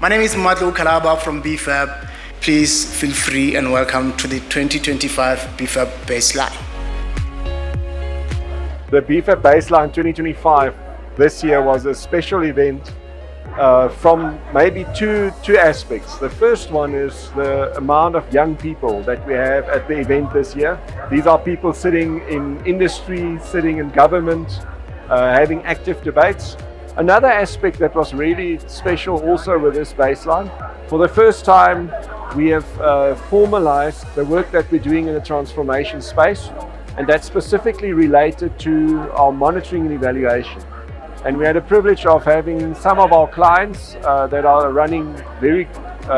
My name is Madhu Kalaba from BFAP. Please feel free and welcome to the 2025 BFAP Baseline. The BFAP Baseline 2025 this year was a special event from maybe two aspects. The first one is the amount of young people that we have at the event this year. These are people sitting in industry, sitting in government, having active debates. Another aspect that was really special also with this baseline, for the first time we have formalized the work that we're doing in the transformation space, and that's specifically related to our monitoring and evaluation. And we had the privilege of having some of our clients that are running very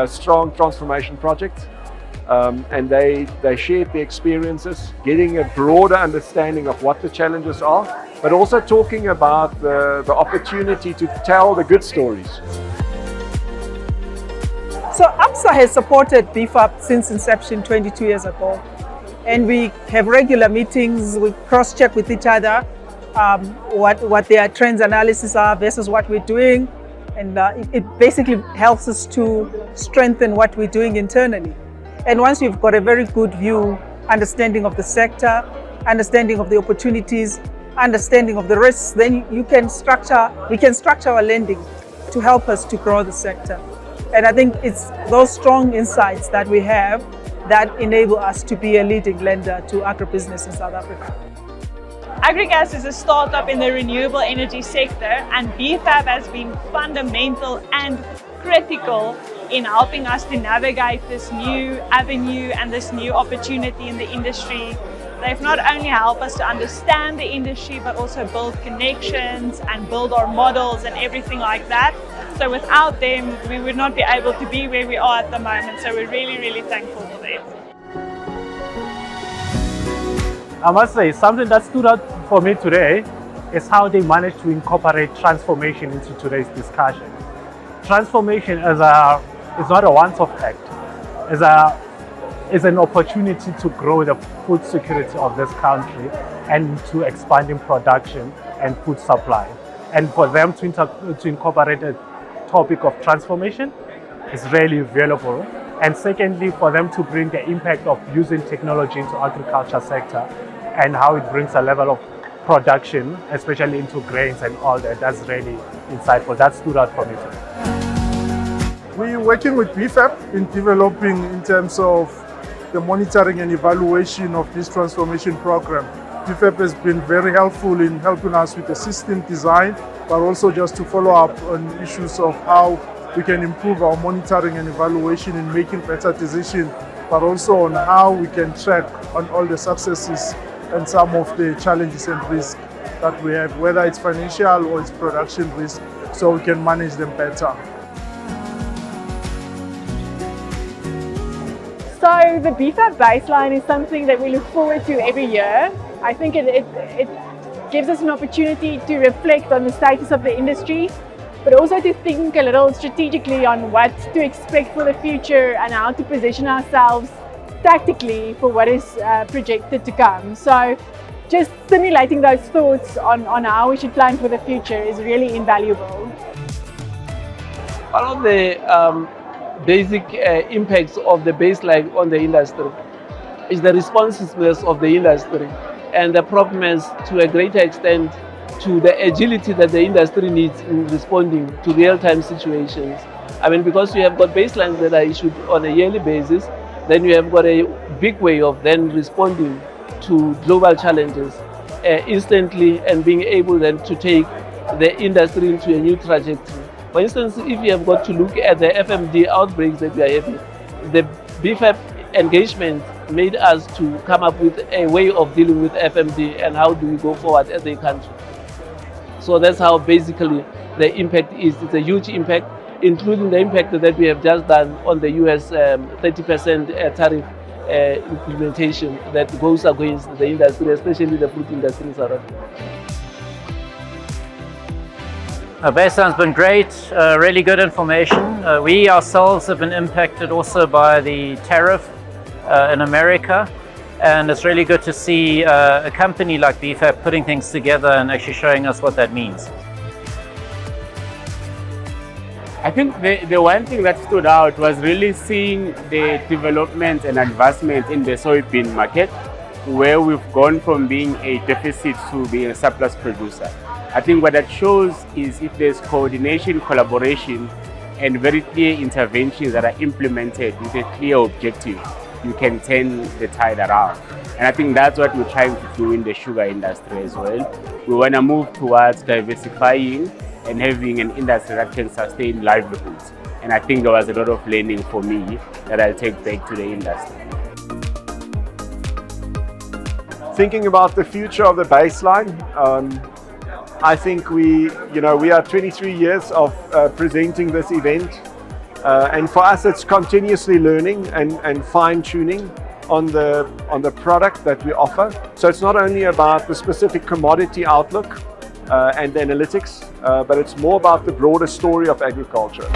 strong transformation projects, and they shared their experiences, getting a broader understanding of what the challenges are, but also talking about the opportunity to tell the good stories. So APSA has supported BFAP since inception 22 years ago, and we have regular meetings. We cross-check with each other what their trends analysis are versus what we're doing, and it basically helps us to strengthen what we're doing internally. And once you've got a very good view, understanding of the sector, understanding of the opportunities, understanding of the risks, then we can structure our lending to help us to grow the sector. And I think it's those strong insights that we have that enable us to be a leading lender to agribusiness in South Africa. Agrigas is a startup in the renewable energy sector, and BFAP has been fundamental and critical in helping us to navigate this new avenue and this new opportunity in the industry. They've not only helped us to understand the industry, but also build connections and build our models and everything like that. So without them, we would not be able to be where we are at the moment. So we're really, really thankful for them. I must say, something that stood out for me today is how they managed to incorporate transformation into today's discussion. Transformation is not a once-off act. It's an opportunity to grow the food security of this country and to expanding production and food supply. And for them to incorporate a topic of transformation is really valuable. And secondly, for them to bring the impact of using technology into agriculture sector and how it brings a level of production, especially into grains and all that, that's really insightful. That stood out for me too. We're working with BFAP in developing in terms of the monitoring and evaluation of this transformation program. BFAP has been very helpful in helping us with the system design, but also just to follow up on issues of how we can improve our monitoring and evaluation in making better decisions, but also on how we can track on all the successes and some of the challenges and risks that we have, whether it's financial or it's production risk, so we can manage them better. So the BFAP baseline is something that we look forward to every year. I think it gives us an opportunity to reflect on the status of the industry, but also to think a little strategically on what to expect for the future and how to position ourselves tactically for what is projected to come. So just stimulating those thoughts on how we should plan for the future is really invaluable. One of the basic impacts of the baseline on the industry is the responsiveness of the industry and the promptness to a greater extent to the agility that the industry needs in responding to real-time situations. I mean, because you have got baselines that are issued on a yearly basis, then you have got a big way of then responding to global challenges instantly and being able then to take the industry into a new trajectory. For instance, if you have got to look at the FMD outbreaks that we are having, the BFAP engagement made us to come up with a way of dealing with FMD and how do we go forward as a country. So that's how basically the impact is. It's a huge impact, including the impact that we have just done on the US 30% tariff implementation that goes against the industry, especially the food industry in South Africa. Baseline's been great, really good information. We ourselves have been impacted also by the tariff in America, and it's really good to see a company like BFAP putting things together and actually showing us what that means. I think the one thing that stood out was really seeing the development and advancement in the soybean market, where we've gone from being a deficit to being a surplus producer. I think what that shows is if there's coordination, collaboration, and very clear interventions that are implemented with a clear objective, you can turn the tide around. And I think that's what we're trying to do in the sugar industry as well. We want to move towards diversifying and having an industry that can sustain livelihoods. And I think there was a lot of learning for me that I'll take back to the industry. Thinking about the future of the baseline, I think we are 23 years of presenting this event. And for us, it's continuously learning and fine-tuning on the product that we offer. So it's not only about the specific commodity outlook and analytics, but it's more about the broader story of agriculture.